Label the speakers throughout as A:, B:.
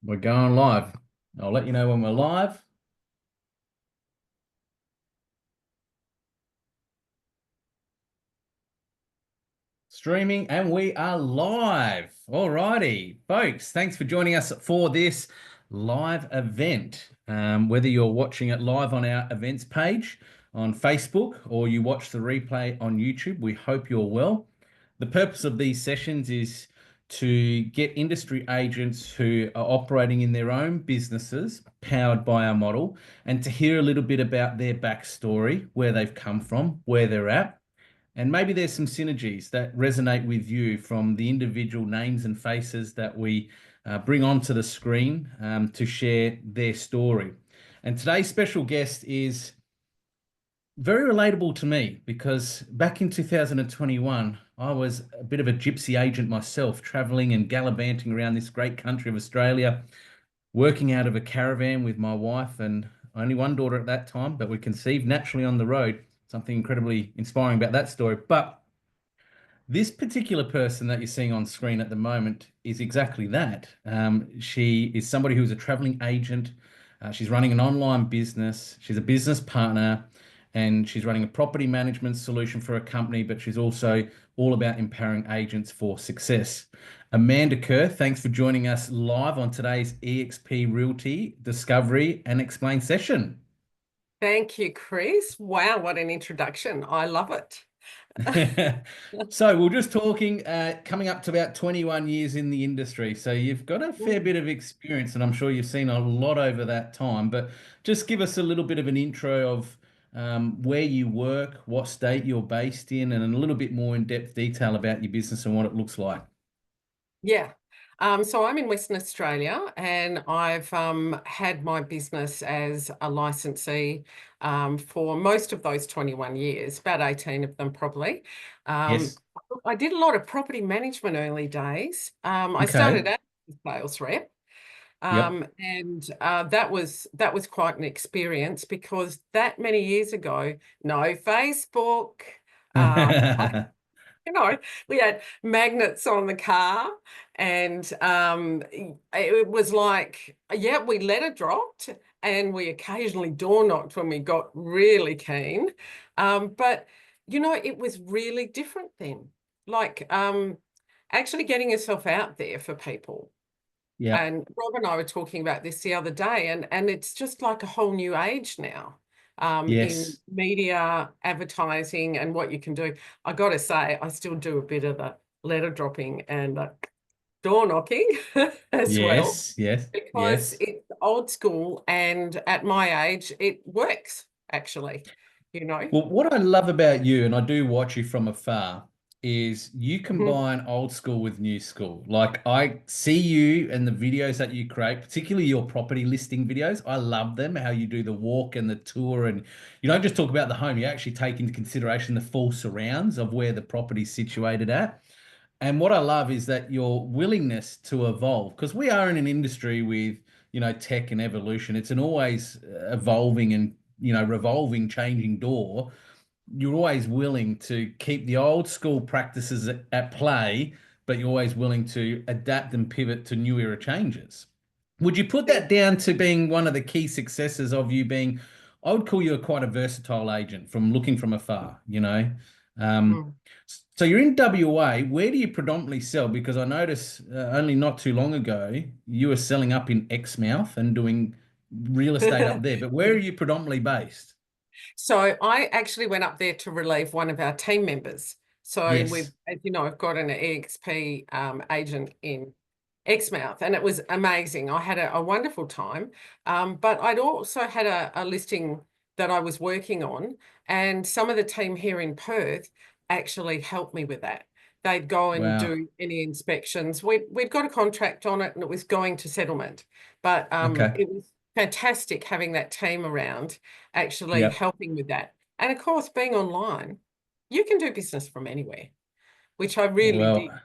A: We're going live. I'll let you know when we're live. Streaming, and we are live. All righty, folks. Thanks for joining us for this live event. Whether you're watching it live on our events page on Facebook or you watch the replay on YouTube, we hope you're well. The purpose of these sessions is to get industry agents who are operating in their own businesses powered by our model and to hear a little bit about their backstory, where they've come from, where they're at. And maybe there's some synergies that resonate with you from the individual names and faces that we bring onto the screen to share their story. And today's special guest is very relatable to me because back in 2021, I was a bit of a gypsy agent myself, traveling and gallivanting around this great country of Australia, working out of a caravan with my wife and only one daughter at that time, but we conceived naturally on the road. Something incredibly inspiring about that story. But this particular person that you're seeing on screen at the moment is exactly that. She is somebody who's a traveling agent. She's running an online business. She's a business partner and she's running a property management solution for a company, but she's also all about empowering agents for success. Amanda Kerr, thanks for joining us live on today's eXp Realty Discovery and Explain session.
B: Thank you, Chris. Wow, what an introduction. I love it.
A: So we're just talking, coming up to about 21 years in the industry. So you've got a fair bit of experience, and I'm sure you've seen a lot over that time. But just give us a little bit of an intro of where you work, what state you're based in, and a little bit more in-depth detail about your business and what it looks like.
B: Yeah. So I'm in Western Australia and I've had my business as a licensee for most of those 21 years, about 18 of them probably.
A: Yes.
B: I did a lot of property management early days. I
A: Okay.
B: started out as a sales rep.
A: Yep.
B: And that was quite an experience because that many years ago, no Facebook. You know, we had magnets on the car, and it was like, yeah, we letter dropped, and we occasionally door knocked when we got really keen. But it was really different then. Like actually getting yourself out there for people.
A: Yep.
B: And Rob and I were talking about this the other day, and it's just like a whole new age now in
A: Yes.
B: media, advertising, and what you can do. I got to say, I still do a bit of the letter dropping and door knocking as well,
A: Yes. Yes.
B: because
A: Yes.
B: it's old school, and at my age, it works actually,
A: Well, what I love about you, and I do watch you from afar, is you
B: Mhm.
A: combine old school with new school. Like I see you and the videos that you create, particularly your property listing videos. I love them, how you do the walk and the tour, and you don't just talk about the home, you actually take into consideration the full surrounds of where the property's situated at. And what I love is that your willingness to evolve, because we are in an industry with, tech and evolution. It's an always evolving and, revolving, changing door. You're always willing to keep the old school practices at play, but you're always willing to adapt and pivot to new era changes. Would you put that down to being one of the key successes of you being, I would call you a quite a versatile agent from looking from afar. Um,
B: Mhm.
A: so you're in WA. Where do you predominantly sell? Because I noticed only not too long ago you were selling up in Exmouth and doing real estate up there. But where are
B: Yeah.
A: you predominantly based?
B: So I actually went up there to relieve one of our team members. So we've,
A: Yes.
B: as you know, I've got an EXP agent in Exmouth, and it was amazing. I had a wonderful time. But I'd also had a listing that I was working on, and some of the team here in Perth actually helped me with that. They'd go and
A: Wow.
B: do any inspections. We'd got a contract on it, and it was going to settlement. But
A: Okay.
B: it was fantastic having that team around actually
A: Yep.
B: helping with that. And of course, being online, you can do business from anywhere, which I really did.
A: Well,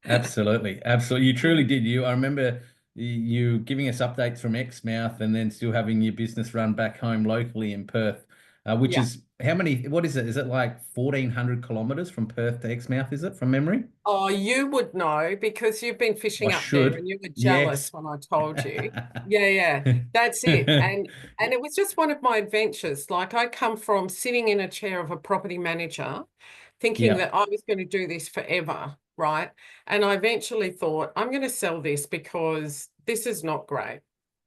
A: absolutely. Absolutely. You truly did. I remember you giving us updates from Exmouth and then still having your business run back home locally in Perth. which
B: Yeah.
A: is how many? What is it? Is it like 1,400 kilometers from Perth to Exmouth? Is it from memory?
B: Oh, you would know because you've been
A: I
B: fishing up there
A: should.
B: and you were jealous
A: Yes.
B: when I told you. Yeah, yeah, that's it. And it was just one of my adventures. Like I come from sitting in a chair of a property manager, thinking
A: Yeah.
B: that I was going to do this forever, right? And I eventually thought, I'm going to sell this because this is not great.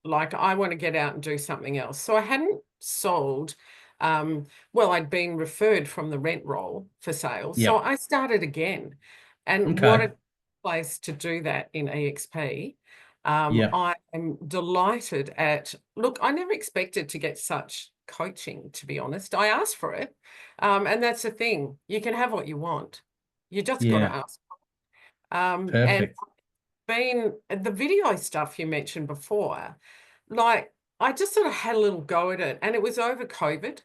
B: Like I want to get out and do something else. So I hadn't sold. Well, I'd been referred from the rent roll for sales. So
A: Yep.
B: I started again. And what
A: Okay.
B: a place to do that in eXp.
A: Yep.
B: I am delighted at, look, I never expected to get such coaching, to be honest. I asked for it. And that's the thing. You can have what you want. You just got to
A: Yeah.
B: ask. And
A: Perfect.
B: being the video stuff you mentioned before, like I just sort of had a little go at it, and it was over COVID.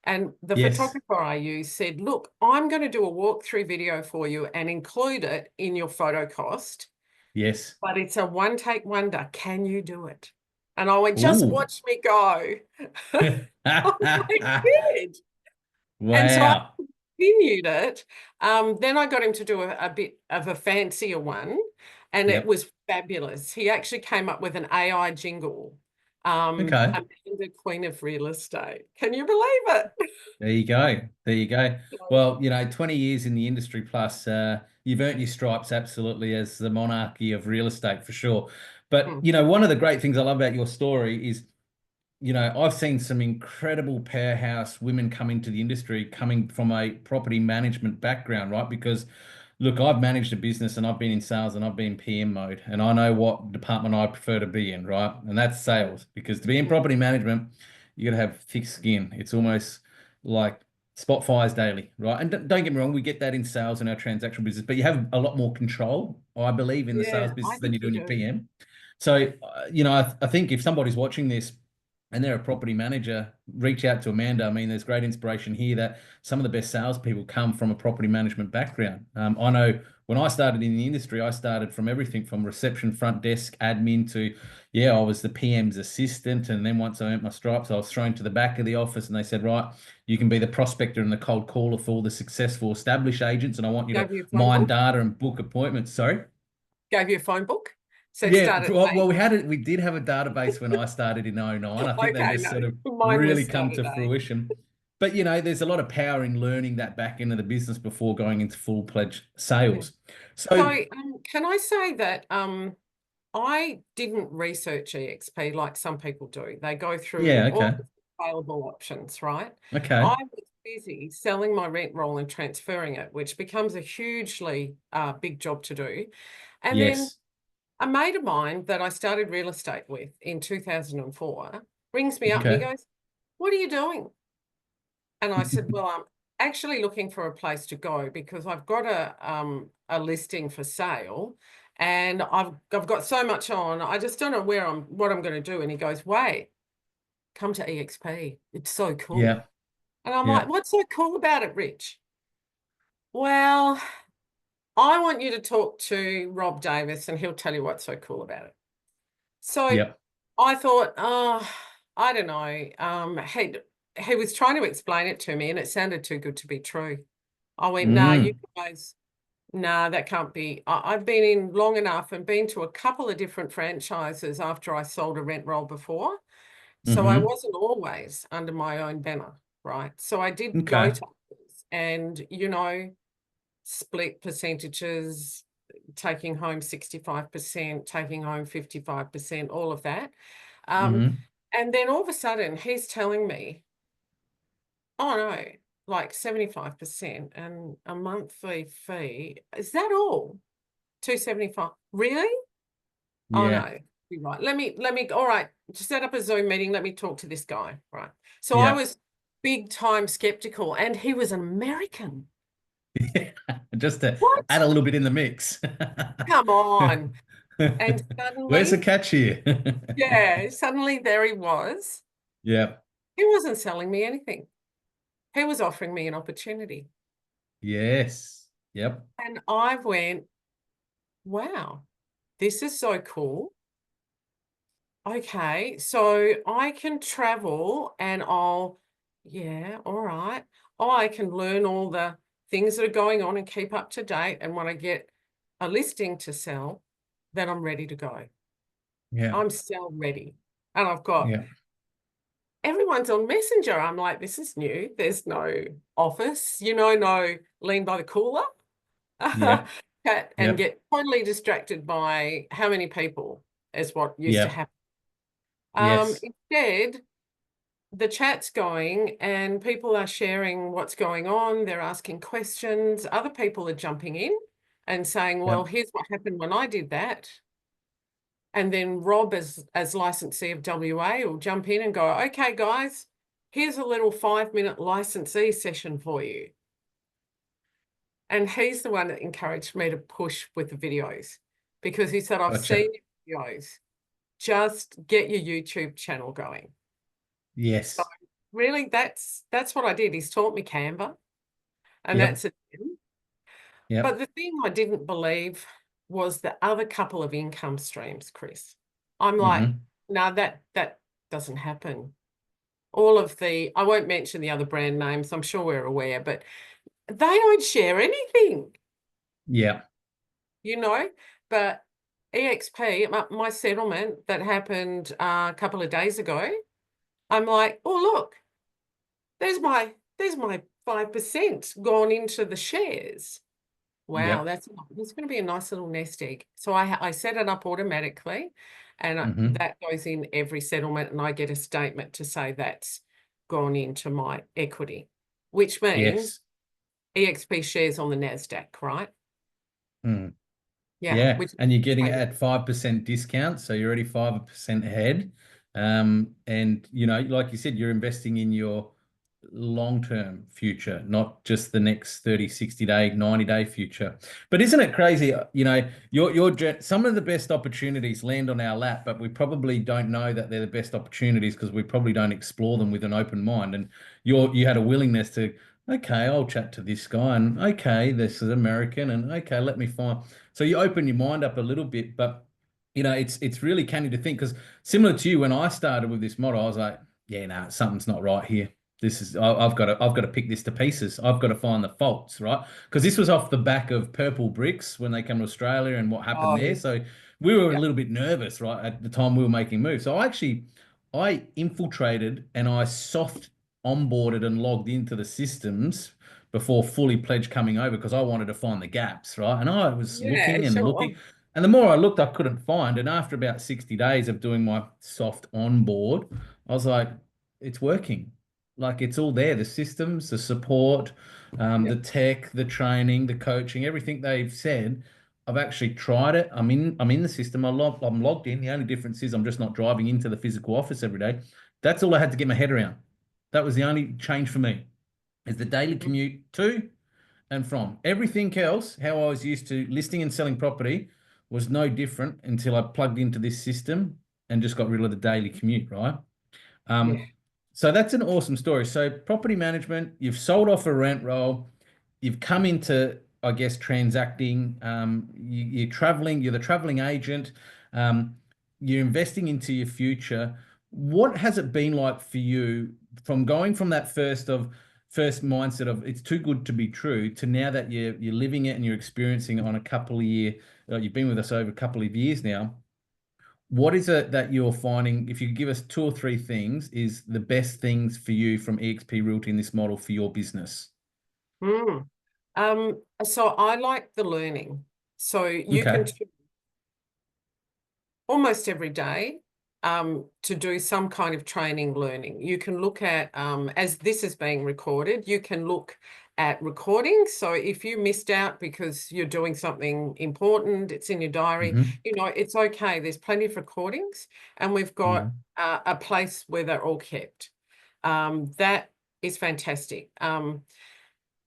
B: And the
A: Yes.
B: photographer I used said, look, I'm going to do a walkthrough video for you and include it in your photo cost,
A: Yes.
B: but it's a one take wonder. Can you do it? And I went, just
A: Ooh.
B: watch me go. I did. And so I
A: Wow.
B: continued it. Then I got him to do a bit of a fancier one, and it
A: Yep.
B: was fabulous. He actually came up with an AI jingle,
A: Okay.
B: Amanda Queen of Real Estate. Can you believe it?
A: There you go. There you go. Well, 20 years in the industry plus, you've earned your stripes absolutely as the monarchy of real estate for sure. But,
B: Hmm.
A: one of the great things I love about your story is I've seen some incredible powerhouse women come into the industry coming from a property management background, right? Because look, I've managed a business and I've been in sales and I've been PM mode, and I know what department I prefer to be in, right? And that's sales. Because to be in
B: Hmm.
A: property management, you got to have thick skin. It's almost like spot fires daily, right? And don't get me wrong, we get that in sales and our transactional business, but you have a lot more control, I believe, in the sales
B: Yeah, I
A: business than you
B: think
A: do
B: you
A: in your
B: do.
A: PM. So, I think if somebody's watching this and they're a property manager, reach out to Amanda. I mean, there's great inspiration here that some of the best salespeople come from a property management background. I know when I started in the industry, I started from everything from reception, front desk, admin to, yeah, I was the PM's assistant. And then once I earned my stripes, I was thrown to the back of the office and they said, right, you can be the prospector and the cold caller for all the successful established agents. And I want you to
B: Gave you a phone
A: mine
B: book?
A: data and book appointments. Sorry.
B: Gave you a phone book? So it
A: Yeah,
B: started
A: well,
B: eight.
A: we had it. We did have a database when I started in '09. I think they
B: Okay,
A: just
B: no,
A: sort of
B: mine
A: really
B: was
A: come
B: started
A: to
B: eight.
A: fruition. But there's a lot of power in learning that back end of the business before going into full-fledged
B: Yeah.
A: sales.
B: So
A: So
B: can I say that I didn't research eXp like some people do. They go through
A: yeah,
B: all
A: okay,
B: the available options, right?
A: okay,
B: I was busy selling my rent roll and transferring it, which becomes a hugely big job to do. And then
A: yes,
B: a mate of mine that I started real estate with in 2004 rings me up and he
A: okay,
B: goes, what are you doing? And I said, well, I'm actually looking for a place to go because I've got a listing for sale and I've got so much on. I just don't know what I'm going to do. And he goes, wait, come to eXp. It's so cool.
A: yeah,
B: And I'm like,
A: yeah,
B: what's so cool about it, Rich? Well, I want you to talk to Rob Davis and he'll tell you what's so cool about it. So
A: yep,
B: I thought, oh, I don't know. He was trying to explain it to me and it sounded too good to be true. I went, nah, you
A: mm,
B: guys, nah, that can't be. I've been in long enough and been to a couple of different franchises after I sold a rent roll before. So I
A: mm-hmm,
B: wasn't always under my own banner, right? So I did go
A: okay,
B: to others and, split percentages, taking home 65%, taking home 55%, all of that. Um,
A: mm-hmm,
B: and then all of a sudden he's telling me, oh no, like 75% and a monthly fee. Is that all? 275. Really? Oh
A: yeah,
B: no. You're right. All right, just set up a Zoom meeting. Let me talk to this guy. Right. So I
A: yeah,
B: was big time skeptical, and he was an American.
A: just to
B: What?
A: add a little bit in the mix.
B: Come on. And
A: Where's the
B: suddenly,
A: catch here?
B: yeah, suddenly there he was.
A: Yeah.
B: He wasn't selling me anything. He was offering me an opportunity.
A: Yes. Yep.
B: And I went, wow, this is so cool. Okay, so I can travel and I'll, yeah, all right. Oh, I can learn all the things that are going on and keep up to date. And when I get a listing to sell, then I'm ready to go.
A: Yeah.
B: I'm sell ready. And I've got
A: Yeah.
B: everyone's on Messenger. I'm like, this is new. There's no office, no lean by the cooler.
A: Yeah.
B: And
A: Yeah.
B: get totally distracted by how many people is what used to
A: Yeah.
B: happen.
A: Yes.
B: Instead, the chat's going and people are sharing what's going on. They're asking questions. Other people are jumping in and saying, well,
A: Yep.
B: here's what happened when I did that. And then Rob, as licensee of WA, will jump in and go, okay, guys, here's a little 5-minute licensee session for you. And he's the one that encouraged me to push with the videos because he said, I've
A: Gotcha.
B: seen your videos. Just get your YouTube channel going. So
A: Yes.
B: really, that's what I did. He's taught me Canva, and
A: Yep.
B: that's it. But
A: Yep.
B: the thing I didn't believe was the other couple of income streams, Chris. I'm like,
A: Mm-hmm.
B: no, that doesn't happen. All of I won't mention the other brand names, I'm sure we're aware, but they don't share anything,
A: Yeah.
B: you know. But eXp, my settlement that happened a couple of days ago, I'm like, oh look, there's my 5% gone into the shares. Wow,
A: Yep.
B: that's going to be a nice little nest egg. So I set it up automatically, and
A: Mm-hmm.
B: that goes in every settlement, and I get a statement to say that's gone into my equity, which means
A: Yes.
B: eXp shares on the Nasdaq, right?
A: Mm.
B: Yeah,
A: Yeah,
B: which
A: and you're getting it
B: is
A: at 5% discount, so you're already 5% ahead. And like you said, you're investing in your long-term future, not just the next 30, 60-day, 90-day future. But isn't it crazy? Some of the best opportunities land on our lap, but we probably don't know that they're the best opportunities because we probably don't explore them with an open mind. And you had a willingness to, okay, I'll chat to this guy, and okay, this is American, and okay, let me find. So you open your mind up a little bit, but it's really canny to think because similar to you, when I started with this model, I was like, yeah, no, something's not right here. I've got to pick this to pieces. I've got to find the faults, right? Because this was off the back of purple bricks when they come to Australia and what happened there.
B: oh
A: So we were a
B: yeah,
A: little bit nervous, right, at the time we were making moves. So I infiltrated and I soft onboarded and logged into the systems before fully pledged coming over because I wanted to find the gaps, right? And I was
B: yeah,
A: looking and
B: sure,
A: looking. And the more I looked, I couldn't find. And after about 60 days of doing my soft onboard, I was like, it's working. Like it's all there. The systems, the support,
B: yeah,
A: the tech, the training, the coaching, everything they've said. I've actually tried it. I'm in the system. I'm logged in. The only difference is I'm just not driving into the physical office every day. That's all I had to get my head around. That was the only change for me is the daily commute to and from. Everything else, how I was used to listing and selling property, was no different until I plugged into this system and just got rid of the daily commute, right?
B: yeah.
A: So that's an awesome story. So property management, you've sold off a rent roll, you've come into, I guess, transacting. You're traveling. You're the traveling agent. Um, you're investing into your future. What has it been like for you from going from that first mindset of it's too good to be true to now that you're living it and you're experiencing it on a couple of year. You've been with us over a couple of years now. What is it that you're finding, if you could give us two or three things, is the best things for you from eXp Realty in this model for your business?
B: Mm. So I like the learning. So you can
A: Okay.
B: almost every day to do some kind of training learning. You can look at, as this is being recorded, you can look at recordings. So if you missed out because you're doing something important, it's in your diary,
A: Hmm.
B: it's okay. There's plenty of recordings, and we've got
A: Yeah.
B: a place where they're all kept. That is fantastic.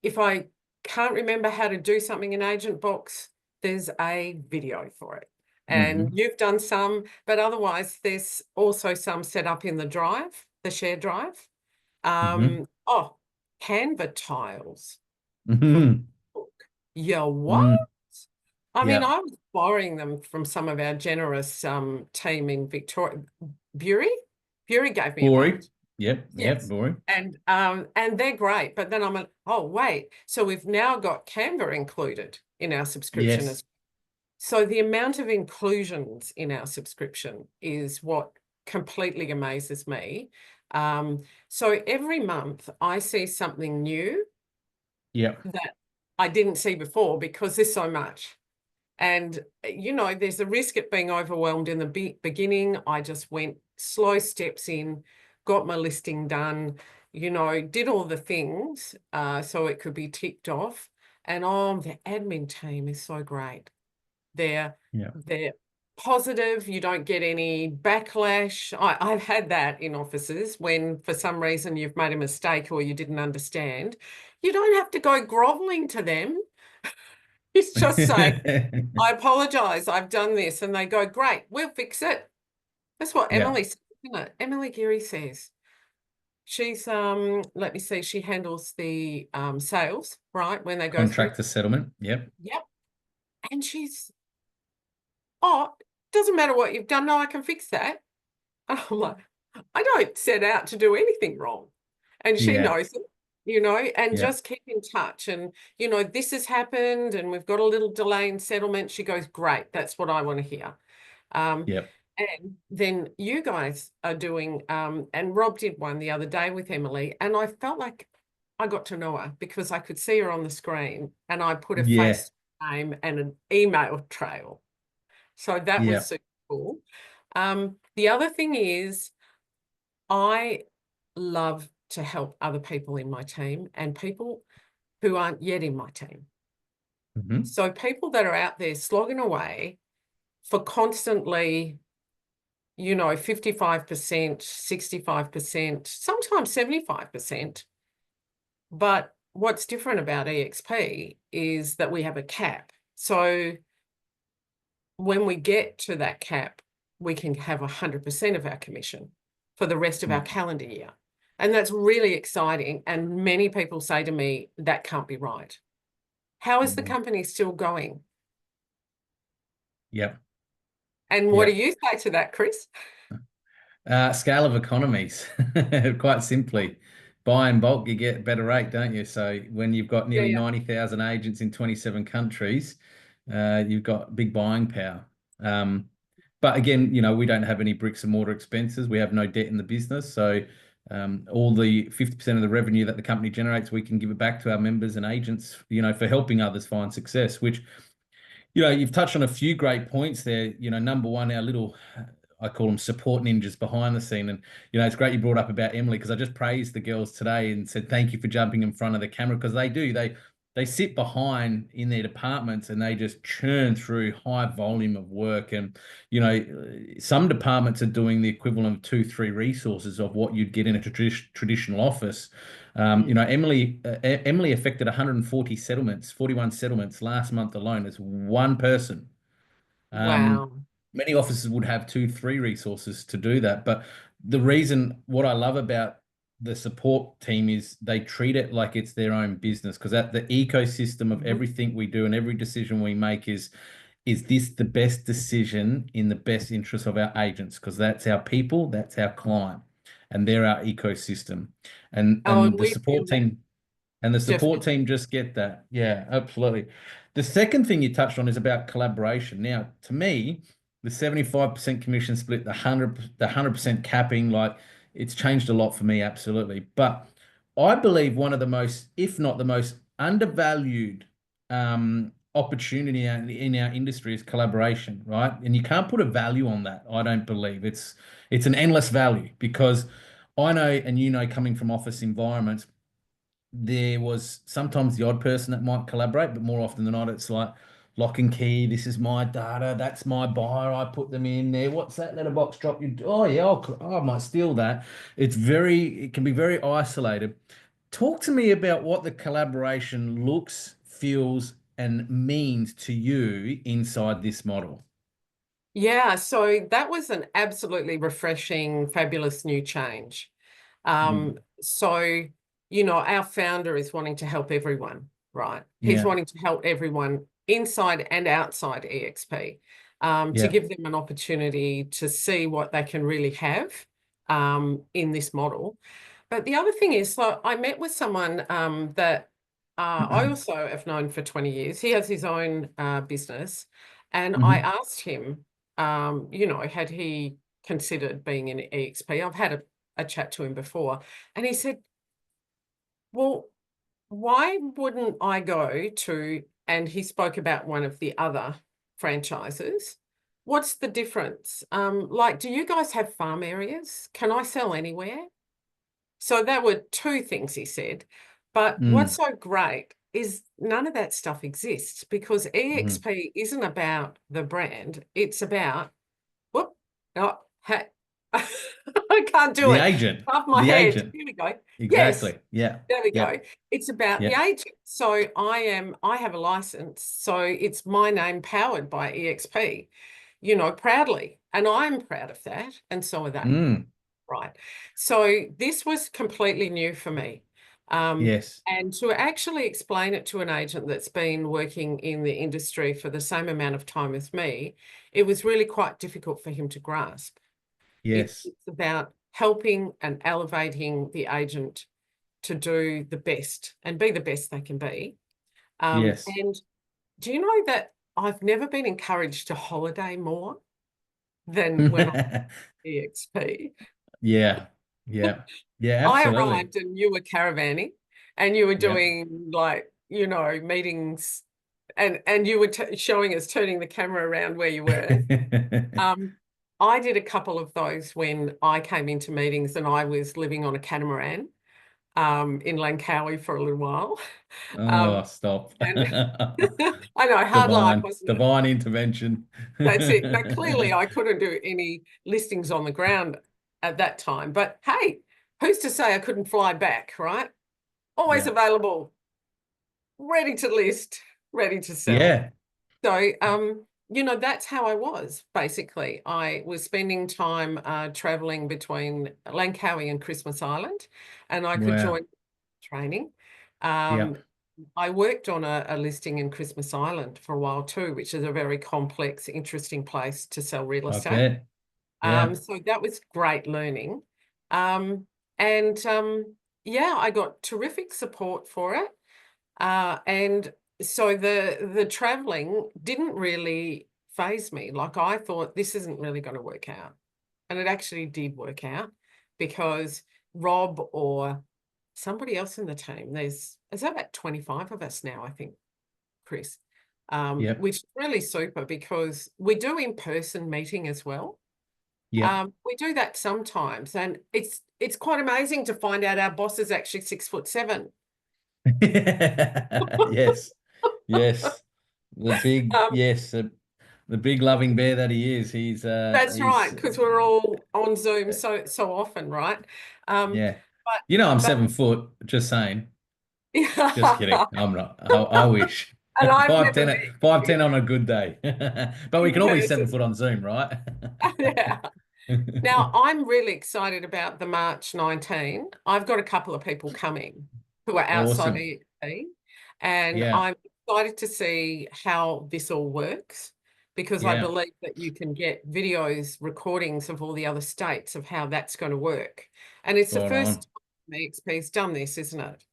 B: If I can't remember how to do something in Agent Box, there's a video for it. And
A: Hmm.
B: you've done some, but otherwise there's also some set up in the drive, the share drive.
A: Hmm.
B: Oh, Canva tiles for
A: Hmm.
B: book. Yeah, what?
A: Mm.
B: I mean,
A: Yeah.
B: I was borrowing them from some of our generous team in Victoria. Bury? Bury gave me a
A: Corey.
B: bunch.
A: Yep,
B: Yes.
A: boring.
B: And they're great. But then I'm like, oh, wait. So we've now got Canva included in our subscription
A: Yes.
B: as so the amount of inclusions in our subscription is what completely amazes me. So every month I see something new
A: Yep.
B: that I didn't see before because there's so much. And, there's a risk at being overwhelmed in the beginning. I just went slow steps in, got my listing done, did all the things so it could be ticked off. And the admin team is so great. They're
A: Yeah.
B: they're positive. You don't get any backlash. I've had that in offices when for some reason you've made a mistake or you didn't understand. You don't have to go groveling to them. It's just say, I apologize, I've done this. And they go, great, we'll fix it. That's what
A: Yeah.
B: Emily says, isn't it? Emily Geary says. She's let me see, she handles the sales, right? When they go through.
A: Contractor settlement. Yep.
B: Yep. And she's, oh, doesn't matter what you've done. No, I can fix that. And I'm like, I don't set out to do anything wrong. And she
A: Yeah.
B: knows it, and
A: Yeah.
B: just keep in touch. And, this has happened and we've got a little delay in settlement. She goes, great, that's what I want to hear.
A: Yep.
B: And then you guys are doing, and Rob did one the other day with Emily, and I felt like I got to know her because I could see her on the screen and I put a
A: Yeah.
B: face name and an email trail. So that was
A: Yeah.
B: super cool. The other thing is I love to help other people in my team and people who aren't yet in my team.
A: Hmm.
B: So people that are out there slogging away for constantly, 55%, 65%, sometimes 75%. But what's different about eXp is that we have a cap. So when we get to that cap, we can have 100% of our commission for the rest of our calendar year. And that's really exciting. And many people say to me, that can't be right. How is the company still going?
A: Yep.
B: And what do
A: Yep.
B: you say to that, Chris?
A: Scale of economies, quite simply. Buy in bulk, you get better rate, don't you? So when you've got
B: Yeah,
A: nearly
B: yeah.
A: 90,000 agents in 27 countries, you've got big buying power. But again, we don't have any bricks and mortar expenses. We have no debt in the business. So all the 50% of the revenue that the company generates, we can give it back to our members and agents, for helping others find success, which you've touched on a few great points there. Number one, our little, I call them support ninjas behind the scene. And, it's great you brought up about Emily because I just praised the girls today and said, thank you for jumping in front of the camera because they do. They sit behind in their departments and they just churn through high volume of work. And, some departments are doing the equivalent of 2, 3 resources of what you'd get in a traditional office. Emily affected 140 settlements, 41 settlements last month alone as one person. Um,
B: Wow.
A: Many offices would have 2, 3 resources to do that. But what I love about the support team is they treat it like it's their own business because at the ecosystem of
B: Mhm.
A: everything we do and every decision we make is this the best decision in the best interest of our agents? Because that's our people, that's our client, and they're our ecosystem. And
B: Oh, and
A: the
B: we feel
A: support
B: that
A: team and the support
B: definitely.
A: team just get that. Yeah, absolutely. The second thing you touched on is about collaboration. Now, to me, the 75% commission split, the 100% capping, like it's changed a lot for me, absolutely. But I believe one of the most, if not the most undervalued opportunity in our industry is collaboration, right? And you can't put a value on that, I don't believe. It's an endless value because I know, and coming from office environments, there was sometimes the odd person that might collaborate, but more often than not, it's like lock and key. This is my data. That's my buyer. I put them in there. What's that letterbox drop? Oh yeah, I might steal that. It can be very isolated. Talk to me about what the collaboration looks, feels, and means to you inside this model.
B: Yeah, so that was an absolutely refreshing, fabulous new change.
A: Mm.
B: So, our founder is wanting to help everyone, right? He's
A: Yeah,
B: wanting to help everyone inside and outside eXp, to
A: yeah,
B: give them an opportunity to see what they can really have, in this model. But the other thing is, so I met with someone that I also have known for 20 years. He has his own business. And I
A: Hmm.
B: asked him, had he considered being in eXp? I've had a chat to him before. And he said, well, why wouldn't I go to, and he spoke about one of the other franchises. What's the difference? Like, do you guys have farm areas? Can I sell anywhere? So that were two things he said. But what's
A: Mm.
B: so great is none of that stuff exists because
A: Mm.
B: eXp isn't about the brand. It's about, whoop, oh, hey, I can't do
A: The
B: it.
A: agent,
B: Above my
A: the
B: head.
A: agent.
B: Here we go. Yes,
A: Exactly. Yeah.
B: there we go.
A: Yep.
B: It's about the
A: Yep.
B: agent. So I have a license. So it's my name powered by eXp, proudly. And I'm proud of that. And so are they.
A: Mm.
B: Right. So this was completely new for me.
A: Yes.
B: And to actually explain it to an agent that's been working in the industry for the same amount of time as me, it was really quite difficult for him to grasp.
A: Yes.
B: It's about helping and elevating the agent to do the best and be the best they can be.
A: Yes.
B: And do you know that I've never been encouraged to holiday more than when I EXP?
A: Yeah. Yeah. Yeah.
B: I
A: Absolutely.
B: arrived and you were caravanning and you were
A: Yeah.
B: doing meetings and you were showing us turning the camera around where you were. Um, I did a couple of those when I came into meetings and I was living on a catamaran in Langkawi for a little while.
A: Oh,
B: Um,
A: stop.
B: and I know, hard life,
A: Divine,
B: wasn't it?
A: divine intervention.
B: That's it. Now, clearly, I couldn't do any listings on the ground at that time. But hey, who's to say I couldn't fly back, right? Always
A: Yeah.
B: available, ready to list, ready to sell.
A: Yeah.
B: So, that's how I was basically. I was spending time traveling between Langkawi and Christmas Island, and I could
A: Wow.
B: join training.
A: Yep.
B: Um, I worked on a listing in Christmas Island for a while too, which is a very complex, interesting place to sell real
A: I
B: estate.
A: bet. Yeah.
B: So that was great learning. Um, and yeah, I got terrific support for it. And so the traveling didn't really phase me. Like I thought this isn't really going to work out. And it actually did work out because Rob or somebody else in the team, there's about 25 of us now, I think, Chris,
A: Yep.
B: which is really super because we do in-person meeting as well.
A: Yep.
B: We do that sometimes, and it's quite amazing to find out our boss is actually 6'7".
A: Yes. Yes. The big,
B: Um,
A: yes, the big loving bear that he is.
B: that's right,
A: He's
B: because we're all on Zoom so often, right? Um,
A: yeah. You know, I'm
B: but
A: 7 foot, just saying. Just kidding.
B: yeah,
A: I'm not. I wish.
B: and I've never
A: 5'10",
B: met you
A: 5'10" on a good day. But we
B: in
A: can all be 7 foot
B: person.
A: on Zoom, right?
B: Yeah. Now, I'm really excited about the March 19. I've got a couple of people coming who are outside
A: Awesome.
B: EXP, and
A: Yeah.
B: I'm excited to see how this all works because I
A: Yeah.
B: believe that you can get videos, recordings of all the other states of how that's going to work. And it's the
A: Spot
B: first
A: on.
B: time EXP's done this, isn't it?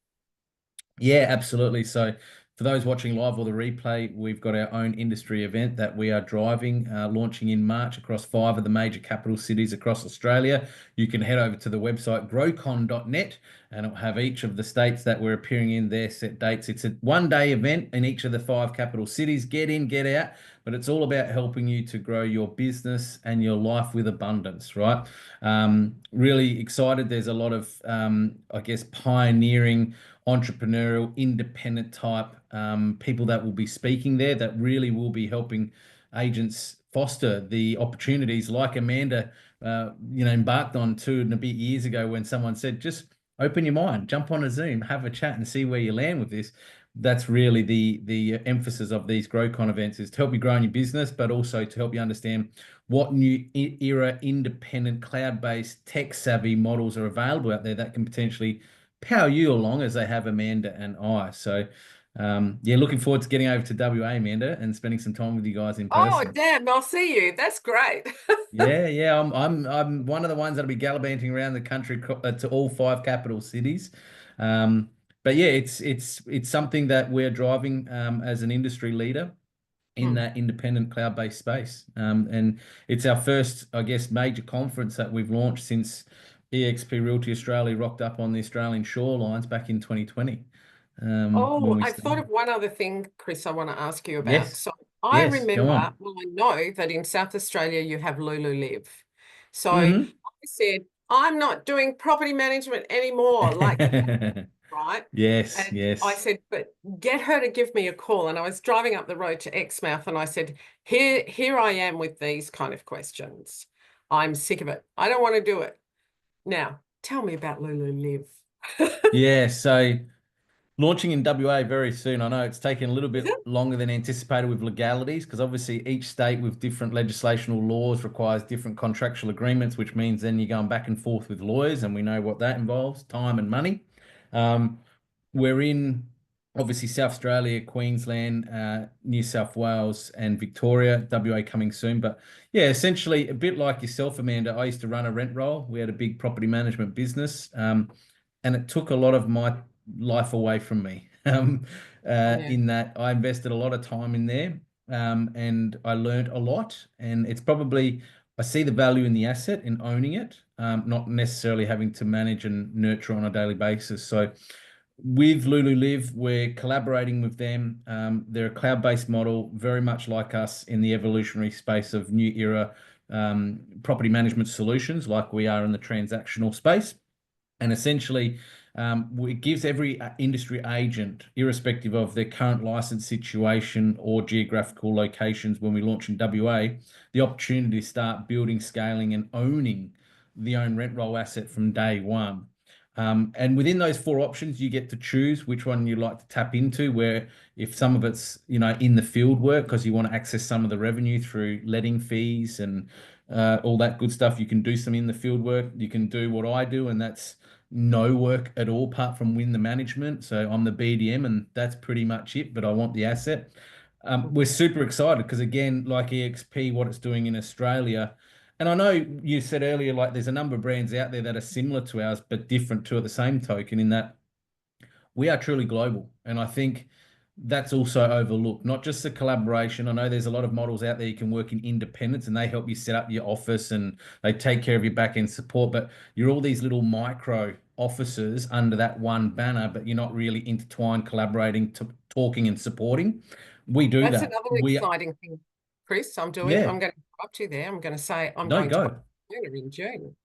A: Yeah, absolutely. So, for those watching live or the replay, we've got our own industry event that we are driving, launching in March across 5 of the major capital cities across Australia. You can head over to the website growcon.net and it'll have each of the states that we're appearing in their set dates. It's a 1 day event in each of the 5 capital cities. Get in, get out, but it's all about helping you to grow your business and your life with abundance, right? Really excited. There's a lot of, I guess, pioneering entrepreneurial, independent type people that will be speaking there that really will be helping agents foster the opportunities like Amanda, embarked on 2.5 years ago when someone said, just open your mind, jump on a Zoom, have a chat and see where you land with this. That's really the emphasis of these GrowCon events is to help you grow in your business, but also to help you understand what new era independent cloud-based tech savvy models are available out there that can potentially power you along as they have Amanda and I. So Yeah, looking forward to getting over to WA, Amanda, and spending some time with you guys in
B: Oh,
A: person.
B: damn, I'll see you. That's great.
A: Yeah, I'm one of the ones that'll be gallivanting around the country to all five capital cities. Um, but yeah, it's something that we're driving as an industry leader in
B: Hmm.
A: that independent cloud-based space. And it's our first, I guess, major conference that we've launched since eXp Realty Australia rocked up on the Australian shorelines back in 2020 when
B: Oh,
A: we
B: I thought of
A: started.
B: one other thing, Chris, I want to ask you about.
A: Yes,
B: So I
A: yes, go
B: remember,
A: on.
B: well, I know that in South Australia you have Lulu Live. So I
A: Hmm.
B: said, I'm not doing property management anymore, like that, right?
A: Yes,
B: And I
A: yes.
B: said, but get her to give me a call. And I was driving up the road to Exmouth and I said, here I am with these kind of questions. I'm sick of it. I don't want to do it. Now, tell me about Lulu Live.
A: Yeah, so launching in WA very soon. I know it's taken a little
B: Is
A: bit
B: it?
A: longer than anticipated with legalities because obviously each state with different legislational laws requires different contractual agreements, which means then you're going back and forth with lawyers, and we know what that involves, time and money. Um, we're in obviously South Australia, Queensland, New South Wales, and Victoria, WA coming soon. But yeah, essentially a bit like yourself, Amanda, I used to run a rent roll. We had a big property management business. And it took a lot of my life away from me.
B: Yeah.
A: In that I invested a lot of time in there, and I learned a lot. And it's probably I see the value in the asset in owning it, not necessarily having to manage and nurture on a daily basis. So with Lulu Live, we're collaborating with them. They're a cloud-based model, very much like us in the evolutionary space of new era property management solutions, like we are in the transactional space. And essentially, it gives every industry agent, irrespective of their current license situation or geographical locations, when we launch in WA, the opportunity to start building, scaling, and owning the own rent roll asset from day one. And within those four options, you get to choose which one you like to tap into. Where if some of it's in the field work because you want to access some of the revenue through letting fees and all that good stuff, you can do some in the field work. You can do what I do, and that's no work at all apart from win the management. So I'm the BDM and that's pretty much it, but I want the asset. We're
B: Mhm.
A: super excited because again, like eXp, what it's doing in Australia, and I know you said earlier, like there's a number of brands out there that are similar to ours, but different too at the same token in that we are truly global. And I think that's also overlooked, not just the collaboration. I know there's a lot of models out there you can work in independence and they help you set up your office and they take care of your back end support, but you're all these little micro offices under that one banner, but you're not really intertwined, collaborating, talking and supporting. We do
B: That's
A: that.
B: another
A: We,
B: exciting thing, Chris. I'm doing.
A: yeah,
B: I'm going to interrupt you there. I'm going to say I'm
A: no,
B: going to
A: go.
B: Barcelona in June.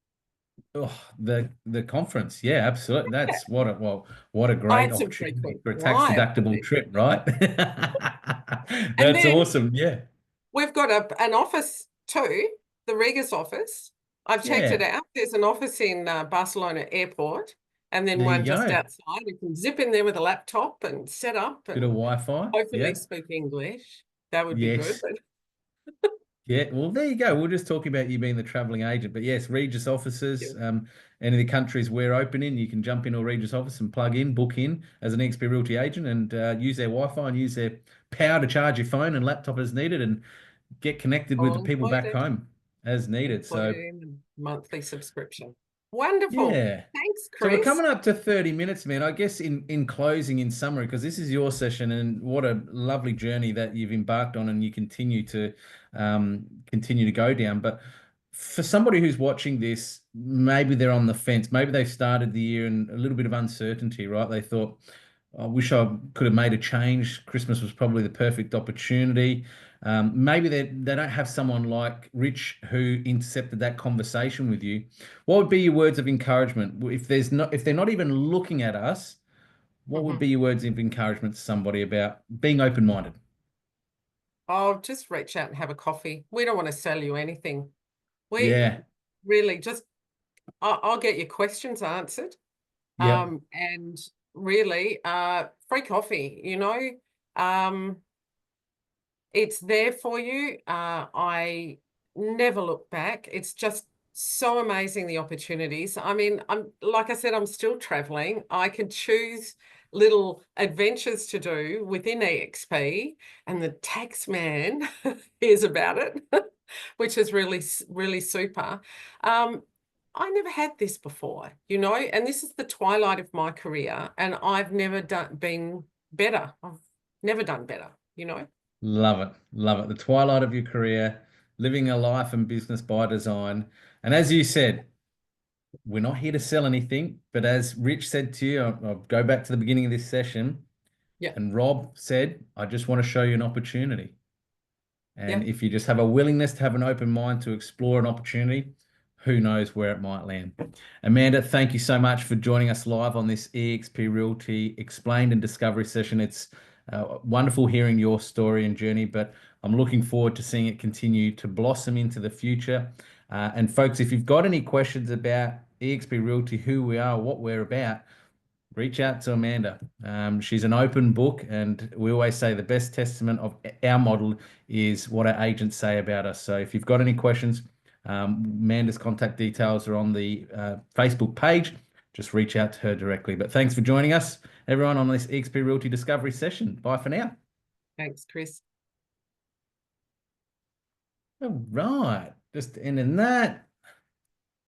A: Oh, the conference, yeah, absolutely.
B: Yeah.
A: That's what a
B: I
A: great
B: had some
A: opportunity
B: frequent
A: for a tax
B: flyer
A: deductible
B: bookings.
A: trip, right?
B: And
A: That's
B: then
A: awesome. Yeah,
B: we've got an office too, the Regus office. I've checked it
A: yeah.
B: out. There's an office in Barcelona Airport, and then
A: There you
B: one just
A: go.
B: outside. You can zip in there with a laptop and set up
A: Bit of
B: and
A: Wi-Fi.
B: hopefully
A: Yeah.
B: speak English. That would be good.
A: Yes. Yeah. Well, there you go. We're just talking about you being the traveling agent, but yes, Regis offices. Any of the countries we're opening, you can jump into a Regis office and plug in, book in as an XP Realty agent, and use their Wi-Fi and use their power to charge your phone and laptop as needed, and get connected with
B: All
A: the people back
B: included,
A: home as needed. So.
B: including the monthly subscription. Wonderful.
A: Yeah.
B: Thanks,
A: So we're
B: Chris.
A: coming up to 30 minutes, man. I guess in closing, in summary, because this is your session and what a lovely journey that you've embarked on and you continue to go down. But for somebody who's watching this, maybe they're on the fence. Maybe they've started the year in a little bit of uncertainty, right? They thought, I wish I could have made a change. Christmas was probably the perfect opportunity. Maybe they don't have someone like Rich who intercepted that conversation with you. What would be your words of encouragement? If they're not even looking at us, what would
B: Mhm.
A: be your words of encouragement to somebody about being open-minded?
B: Oh, just reach out and have a coffee. We don't want to sell you anything. We
A: Yeah.
B: really just, I'll get your questions answered.
A: Yep.
B: And really, free coffee, um, it's there for you. I never look back. It's just so amazing the opportunities. I mean, I'm like I said, I'm still traveling. I can choose little adventures to do within eXp, and the tax man hears about it, which is really, really super. I never had this before, you know, and this is the twilight of my career, and I've never been better. I've never done better, you know.
A: Love it. Love it. The twilight of your career, living a life and business by design. And as you said, we're not here to sell anything, but as Rich said to you, I'll go back to the beginning of this session,
B: Yeah,
A: and Rob said, I just want to show you an opportunity.
B: yeah.
A: And if you just have a willingness to have an open mind to explore an opportunity, who knows where it might land. Amanda, thank you so much for joining us live on this eXp Realty Explained and Discovery session. It's wonderful hearing your story and journey, but I'm looking forward to seeing it continue to blossom into the future. And folks, if you've got any questions about eXp Realty, who we are, what we're about, reach out to Amanda. She's an open book, and we always say the best testament of our model is what our agents say about us. So if you've got any questions, Amanda's contact details are on the Facebook page. Just reach out to her directly. But thanks for joining us, everyone, on this eXp Realty Discovery session. Bye for now.
B: Thanks, Chris.
A: All right, just ending that.